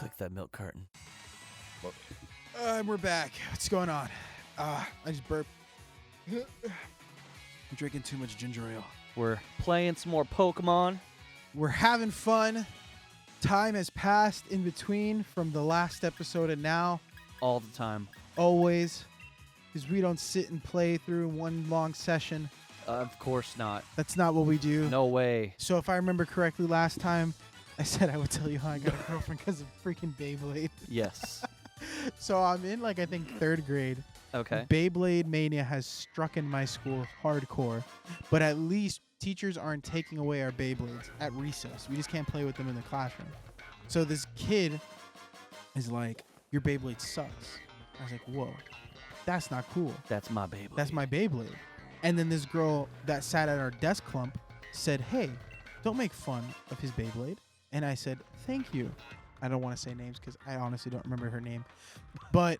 click that milk carton. And we're back. What's going on? I just burped. I'm drinking too much ginger ale. We're playing some more Pokemon. We're having fun. Time has passed in between from the last episode and now. All the time. Always. Because we don't sit and play through one long session. Of course not. That's not what we do. No way. So if I remember correctly last time, I said I would tell you how I got a girlfriend because of freaking Beyblade. Yes. So I'm in, I think, 3rd grade. Okay. Beyblade mania has struck in my school hardcore. But at least teachers aren't taking away our Beyblades at recess. We just can't play with them in the classroom. So this kid is like, your Beyblade sucks. I was like, whoa, that's not cool. That's my Beyblade. That's my Beyblade. And then this girl that sat at our desk clump said, hey, don't make fun of his Beyblade. And I said, thank you. I don't want to say names because I honestly don't remember her name. But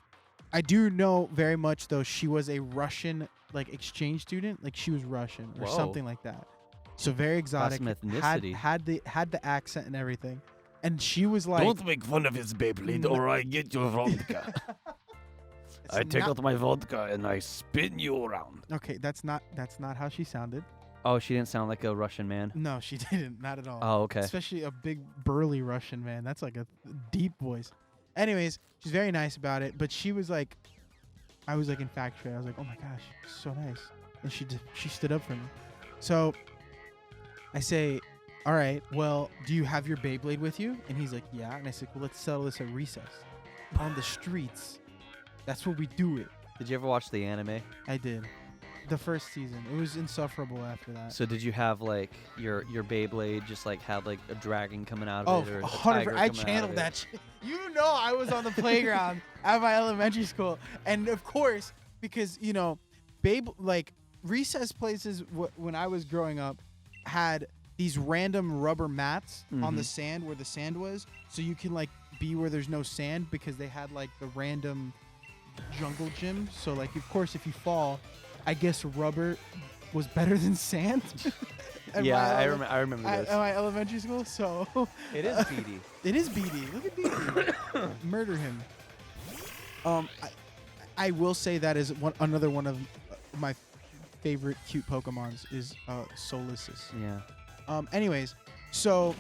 I do know very much, though, she was a Russian exchange student. Like, she was Russian or something like that. So very exotic. Got some ethnicity. Had the accent and everything. And she was like, don't make fun of his Beyblade or I get your vodka. I take out my vodka and I spin you around. Okay, that's not how she sounded. Oh, she didn't sound like a Russian man? No, she didn't. Not at all. Oh, okay. Especially a big, burly Russian man. That's like a deep voice. Anyways, she's very nice about it. But she was like, I was like infatuated. I was like, oh my gosh, so nice. And she stood up for me. So I say, all right, well, do you have your Beyblade with you? And he's like, yeah. And I said, well, let's settle this at recess. On the streets. That's where we do it. Did you ever watch the anime? I did. The first season. It was insufferable after that. So did you have your Beyblade just had a dragon coming out Oh, of it or a 100%. tiger I coming out channeled of that shit. You know I was on the playground at my elementary school. And of course, because, recess places when I was growing up had these random rubber mats on the sand where the sand was. So you can be where there's no sand because they had the random jungle gym. So of course, if you fall, I guess rubber was better than sand. Yeah, I remember this. At my elementary school, so It is BD. It is BD. Look at BD. Murder him. I will say that is another one of my favorite cute Pokemons is Solasis. Yeah. Anyways, so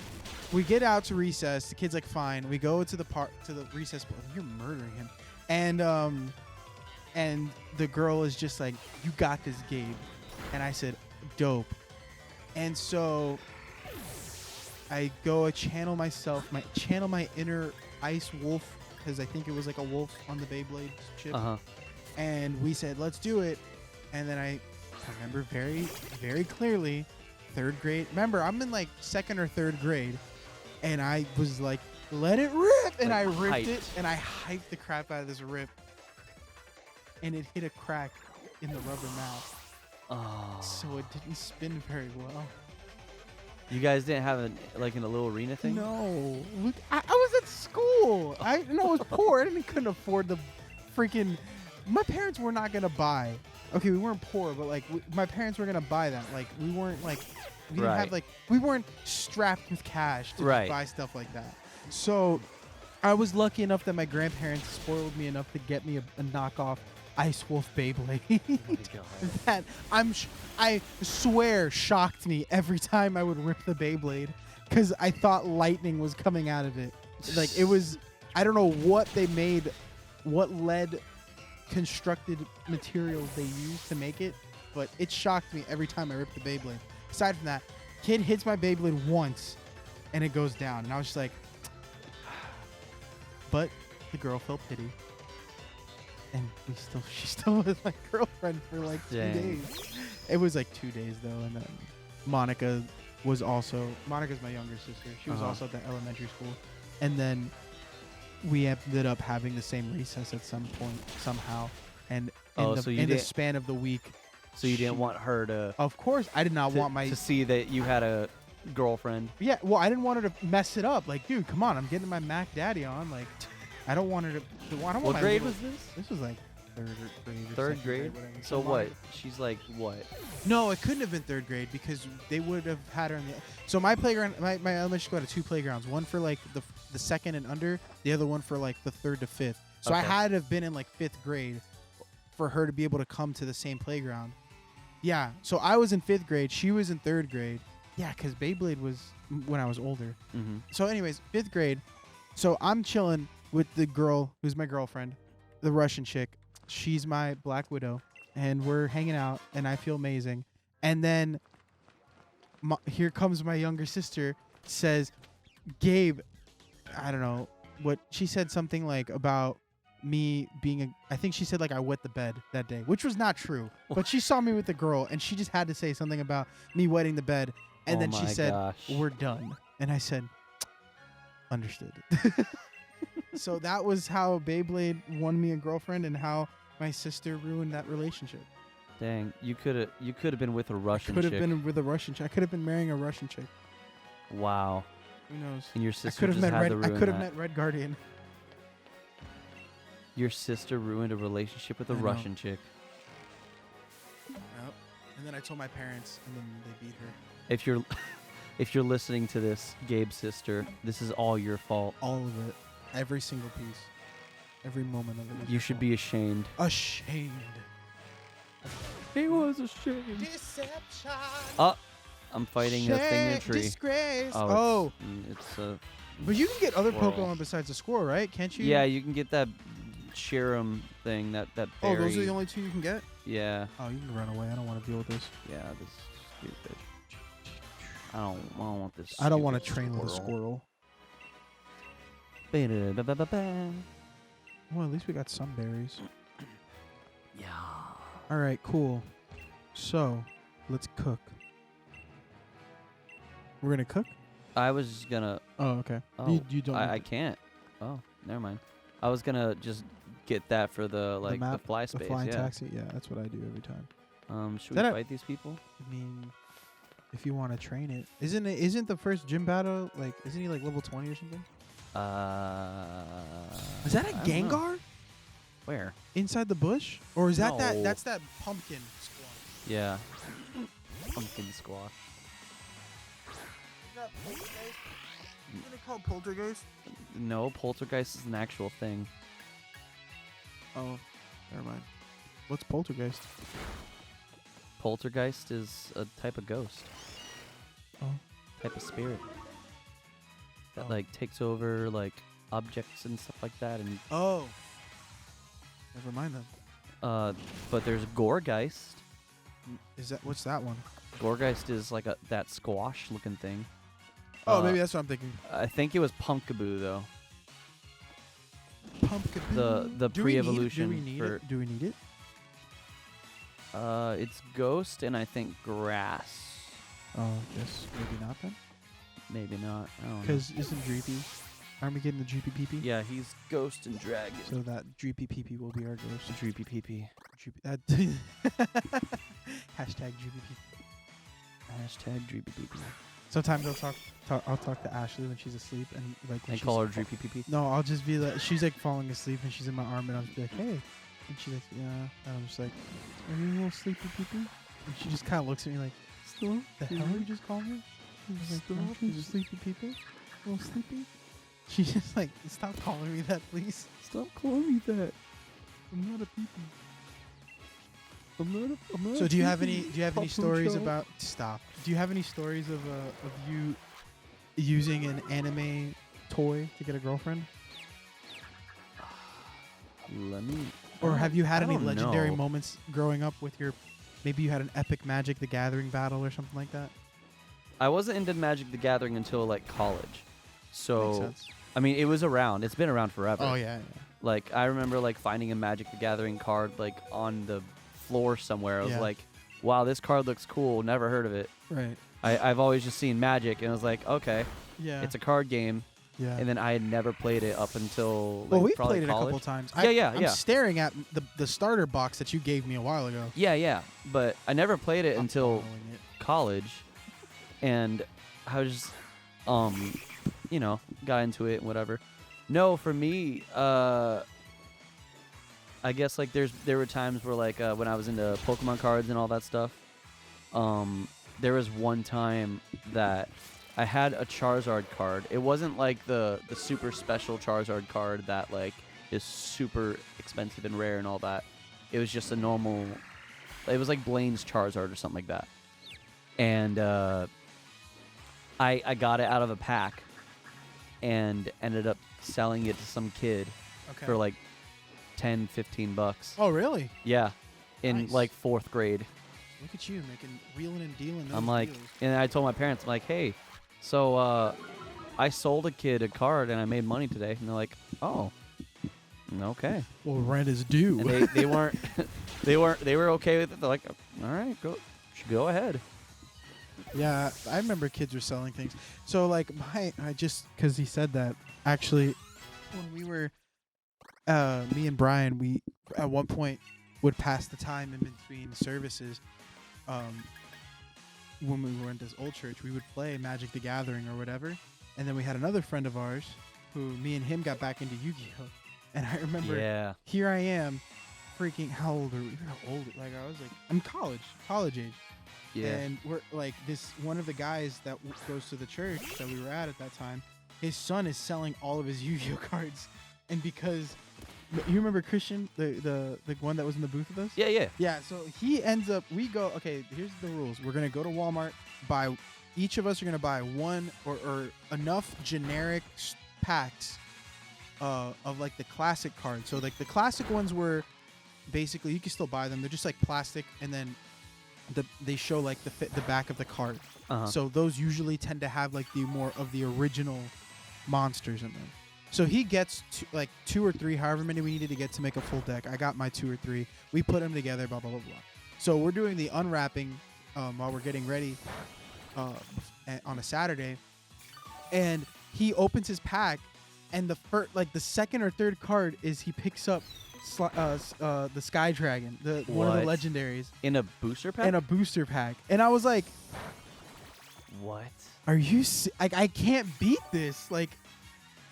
we get out to recess. The kid's fine. We go to the recess. You're murdering him. And the girl is just like, you got this, Gabe. And I said, dope. And so I go channel my inner ice wolf, because I think it was a wolf on the Beyblade chip. And we said, let's do it. And then I remember very, very clearly, 3rd grade. Remember, I'm in 2nd or 3rd grade. And I was like, let it rip. And I ripped it. And I hyped the crap out of this rip. And it hit a crack in the rubber mat. Oh. So it didn't spin very well. You guys didn't have in a little arena thing? No. Look, I was at school. I was poor. I couldn't afford the freaking... My parents were not going to buy. Okay, we weren't poor, but my parents were going to buy that. We weren't we didn't have we weren't strapped with cash to buy stuff like that. So I was lucky enough that my grandparents spoiled me enough to get me a knockoff Ice Wolf Beyblade that I swear shocked me every time I would rip the Beyblade because I thought lightning was coming out of it. It was, I don't know what they made, what lead constructed materials they used to make it, but it shocked me every time I ripped the Beyblade. Aside from that, kid hits my Beyblade once and it goes down, and I was just like, but the girl felt pity. And she still was my girlfriend for 2 days. It was 2 days though, and then Monica's my younger sister. She was also at the elementary school, and then we ended up having the same recess at some point somehow. And in the span of the week. So you didn't want her to? Of course, I did not want to see that you had a girlfriend. Yeah, well, I didn't want her to mess it up. Dude, come on, I'm getting my Mac Daddy on. I don't want her to. What grade was this? This was third grade. Or Third second grade? whatever. So what? She's like what? No, it couldn't have been third grade because they would have had her in the. So my playground, my elementary school had 2 playgrounds. One for like the second and under. The other one for like the 3rd to 5th. So I Okay. had to have been in like 5th grade for her to be able to come to the same playground. Yeah. So I was in 5th grade. She was in 3rd grade. Yeah, because Beyblade was when I was older. Mm-hmm. So, anyways, 5th grade. So I'm chilling with the girl who's my girlfriend, the Russian chick. She's my Black Widow, and we're hanging out, and I feel amazing. And then here comes my younger sister, says, Gabe, I don't know what she said, something like about me being I think she said like I wet the bed that day, which was not true. But she saw me with the girl, and she just had to say something about me wetting the bed. And Oh then she my said, gosh. "We're done." And I said, "Understood." So that was how Beyblade won me a girlfriend, and how my sister ruined that relationship. Dang, you could have been with a Russian Could have chick. been with a Russian chick. I could have been marrying a Russian chick. Wow. Who knows? And your I sister could have just met had Red. to I ruin could have that. met Red Guardian. Your sister ruined a relationship with a I know. Russian chick. Yep. And then I told my parents, and then they beat her. If you're if you're listening to this, Gabe's sister, this is all your fault. All of it, every single piece, every moment of it. was You your should fault. be ashamed. ashamed. He was ashamed. Deception. I'm fighting a thing in a tree. Disgrace. Oh, it's a But you can get other squirrel. Pokemon besides the squirrel, right? Can't you? yeah. You can get that Cherum thing. That Oh, berry. those are the only 2 you can get? Yeah. Oh, you can run away. I don't want to deal with this. Yeah. This is stupid. I don't want this. I don't want to stupid train with a squirrel. Ba-da-da-ba-ba-ba. Well, at least we got some berries. Yeah. All right, cool. So, let's cook. We're gonna cook? I was just gonna. Oh, okay. Oh, you don't. I need can't. Oh, never mind. I was gonna just get that for the like the, map, fly the space. flying Yeah. taxi. Yeah, that's what I do every time. Should we That I- fight these people? I mean, if you want to train it, isn't the first gym battle like? Isn't he like level 20 or something? Is that a I don't know. Gengar Where? inside the bush, or is that No. that's that pumpkin squad? Yeah. Pumpkin squash. Isn't it called poltergeist? No, poltergeist is an actual thing. Oh, never mind. What's poltergeist? Poltergeist is a type of ghost. Oh. Type of spirit. That Oh. like takes over like objects and stuff like that, and Oh. Never mind then. but there's Gorgeist. What's that one? Gorgeist is like that squash looking thing. Oh, maybe that's what I'm thinking. I think it was Punkaboo though. Pumpkin. The pre-evolution Do we need for it? Do we need it? it's ghost and I think grass. Oh, yes. Maybe not then. Maybe not. I don't know. Because isn't Dreepy? Aren't we getting the Dreepy PP? Yeah, he's ghost and dragon. So that Dreepy PP will be our ghost. Dreepy PP. Hashtag Dreepy PP. Hashtag Dreepy PP. Sometimes I'll talk to Ashley when she's asleep and like when And she's call her Dreepy PP. No, I'll just be like, she's like falling asleep and she's in my arm and I'll just be like, hey. And she's like, yeah. And I'm just like, are you a little sleepy pee-pee? And she just kind of looks at me like, Stop. the hell did you just call me? She's like, aren't you a sleepy pee-pee? A little sleepy? She's just like, stop calling me that, please. Stop calling me that. I'm not a pee-pee. I'm not So do you have any stories about stop? Do you have any stories of you using an anime toy to get a girlfriend? Let me. Or have you had I any don't legendary know. moments growing up with your maybe you had an epic Magic the Gathering battle or something like that? I wasn't into Magic the Gathering until like college. Makes So sense. I mean, it was around. It's been around forever. Oh yeah. Like I remember like finding a Magic the Gathering card like on the floor somewhere. I was Yeah. like, wow, this card looks cool. Never heard of it. Right. I've always just seen Magic, and I was like, okay, Yeah. it's a card game. yeah. And then I had never played it up until like, well, we probably played it a college. couple times. Yeah, I'm yeah. staring at the starter box that you gave me a while ago. Yeah, but I never played it I'm until following it. college, and I was just, got into it and whatever. No, for me, I guess like there were times where like when I was into Pokemon cards and all that stuff, there was one time that I had a Charizard card. It wasn't like the super special Charizard card that like is super expensive and rare and all that. It was just a normal. It was like Blaine's Charizard or something like that, and I got it out of a pack, and ended up selling it to some kid Okay. for like $10-15. Oh, really? Yeah, in Nice. like 4th grade. Look at you making wheeling and dealing. Those I'm like, deals. and I told my parents, I'm like, hey, so I sold a kid a card and I made money today. And they're like, oh, okay. Well, rent is due. And they weren't, they were okay with it. They're like, all right, go ahead. Yeah, I remember kids were selling things. So like I just because he said that actually, when we were, me and Brian, we at one point would pass the time in between services. When we went to this old church, we would play Magic the Gathering or whatever, and then we had another friend of ours who me and him got back into Yu-Gi-Oh. And I remember Yeah. here I am, freaking how old are we? How old? Like I was like I'm college age. Yeah. And we're like this one of the guys that goes to the church that we were at that time. His son is selling all of his Yu-Gi-Oh cards, and because you remember Christian, the one that was in the booth with us. Yeah. Yeah. So he ends up. We go. Okay. Here's the rules. We're gonna go to Walmart. Buy. Each of us are gonna buy one or enough generic packs of like the classic cards. So like the classic ones were basically you can still buy them. They're just like plastic, and then they show like the back of the card. Uh-huh. So those usually tend to have like the more of the original monsters in them. So he gets like 2 or 3, however many we needed to get to make a full deck. I got my 2 or 3. We put them together, blah, blah, blah, blah. So we're doing the unwrapping while we're getting ready on a Saturday. And he opens his pack, and the second or third card is he picks up the Sky Dragon, one of the What? legendaries. In a booster pack? In a booster pack. And I was like, What? are you like I can't beat this. Like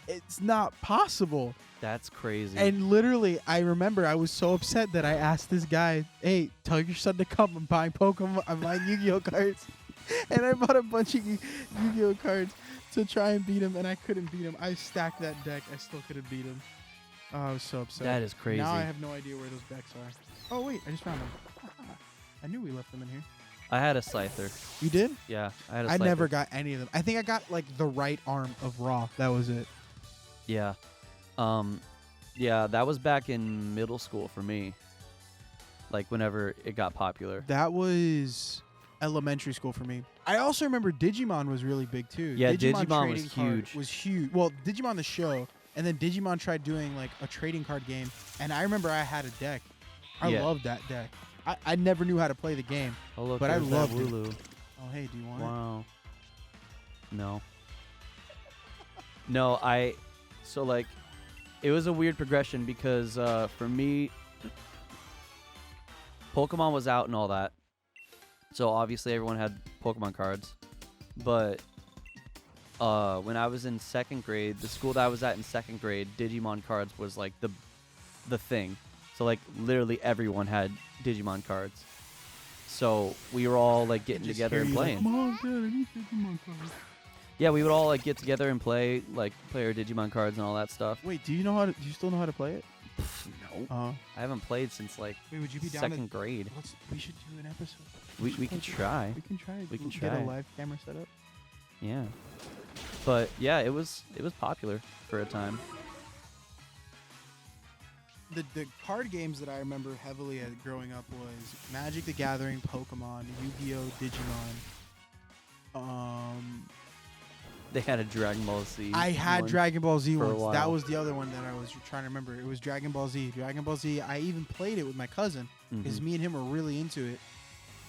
it's not possible. That's crazy. And literally I remember I was so upset that I asked this guy, hey, tell your son to come. I'm buying Pokemon, I'm buying Yu-Gi-Oh cards. And I bought a bunch of Yu-Gi-Oh cards to try and beat him, and I couldn't beat him. I stacked that deck, I still couldn't beat him. Oh, I was so upset. That is crazy. Now I have no idea where those decks are. Oh wait, I just found them. I knew we left them in here. I had a Scyther. You did? Yeah, I had a I Scyther. never got any of them. I think I got like the right arm of Raw. That was it. Yeah. Yeah, that was back in middle school for me. Like whenever it got popular. That was elementary school for me. I also remember Digimon was really big too. Yeah, Digimon trading was card huge. Was huge. Well, Digimon the show, and then Digimon tried doing like a trading card game, and I remember I had a deck. I Yeah. loved that deck. I never knew how to play the game. Oh, look, But I there's that loved it. Wooloo. Oh hey, do you want it? Wow. No. So like, it was a weird progression because for me, Pokemon was out and all that. So obviously everyone had Pokemon cards. But when I was in 2nd grade, the school that I was at in 2nd grade, Digimon cards was like the thing. So like literally everyone had Digimon cards. So we were all like getting Just together hear and you like, playing. Mom, Dad, I need Digimon cards. Yeah, we would all like get together and play our Digimon cards and all that stuff. Wait, do you still know how to play it? No, I haven't played since like Wait, would you be down 2nd grade. We should do an episode. We can try. We can try. We can Get a try. live camera set up. Yeah, but yeah, it was popular for a time. The card games that I remember heavily growing up was Magic the Gathering, Pokemon, Yu-Gi-Oh, Digimon. They had a Dragon Ball Z. I had one. Dragon Ball Z for a once. while. That was the other one that I was trying to remember. It was Dragon Ball Z. Dragon Ball Z. I even played it with my cousin because Mhm. me and him were really into it.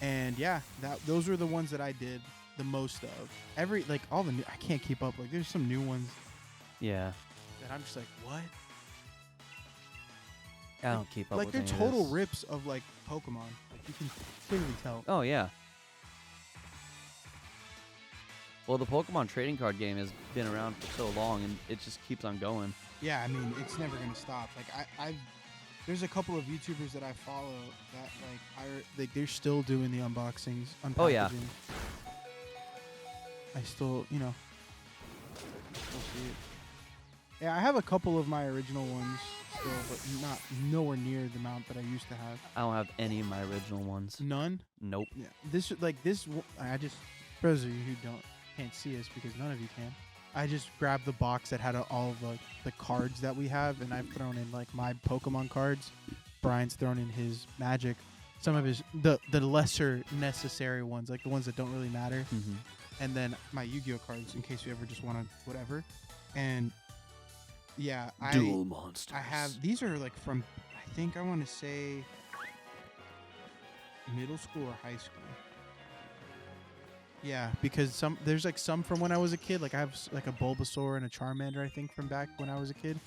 And yeah, those were the ones that I did the most of. All the new, I can't keep up. Like there's some new ones Yeah, that I'm just like, what? I don't keep up Like with they're any of total this. rips of like Pokemon. Like you can clearly tell. Oh yeah. Well, the Pokemon trading card game has been around for so long, and it just keeps on going. Yeah, I mean it's never gonna stop. Like There's a couple of YouTubers that I follow that they're still doing the unboxings, unpackaging. Oh, yeah. I still, still see it. Yeah, I have a couple of my original ones still, but not nowhere near the amount that I used to have. I don't have any of my original ones. None. Nope. Yeah, I just, for those of you who can't see us because none of you can, I just grabbed the box that had all of the cards that we have, and I've thrown in like my Pokemon cards. Brian's thrown in his Magic, some of his the lesser necessary ones, like the ones that don't really matter, Mm-hmm. and then my Yu-Gi-Oh cards in case you ever just want to whatever. And yeah, Duel monsters. I have these are like from I think I want to say middle school or high school. Yeah, because there's like some from when I was a kid. Like I have like a Bulbasaur and a Charmander, I think, from back when I was a kid.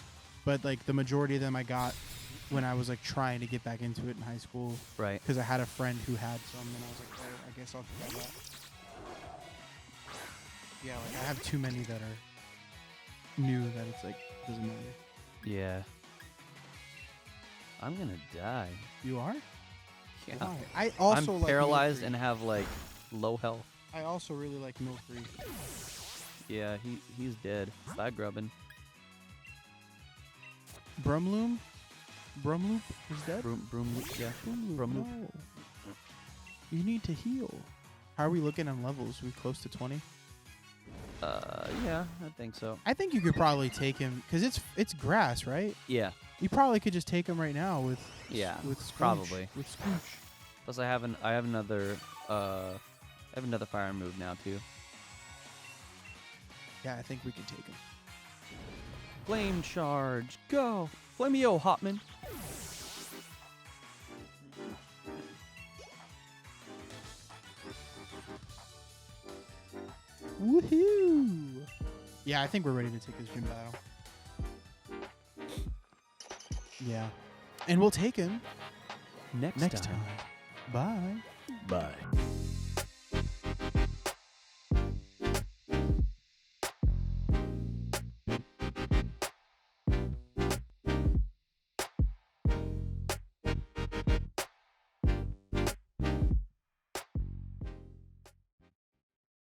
But like the majority of them I got when I was like trying to get back into it in high school. Right. Because I had a friend who had some, and I was like, oh, I guess I'll try that. Yeah, like I have too many that are new that it's like doesn't matter. Yeah. I'm gonna die. You are? Yeah. Why? I also I'm like paralyzed Milk and have like low health. Free. I also really like Milk Free. Yeah, he's dead. Bye, grubbin. Brumloom is dead. Yeah. Brumloop. No. You need to heal. How are we looking on levels? Are we close to 20? Yeah, I think so. I think you could probably take him because it's grass, right? Yeah. You probably could just take him right now with Scooch. probably. With Scooch. Plus, I have another fire move now too. Yeah, I think we could take him. Flame charge, go! Flameo, Hotman. Woohoo! Yeah, I think we're ready to take this gym battle. Yeah. And we'll take him Next next time. Bye. Bye.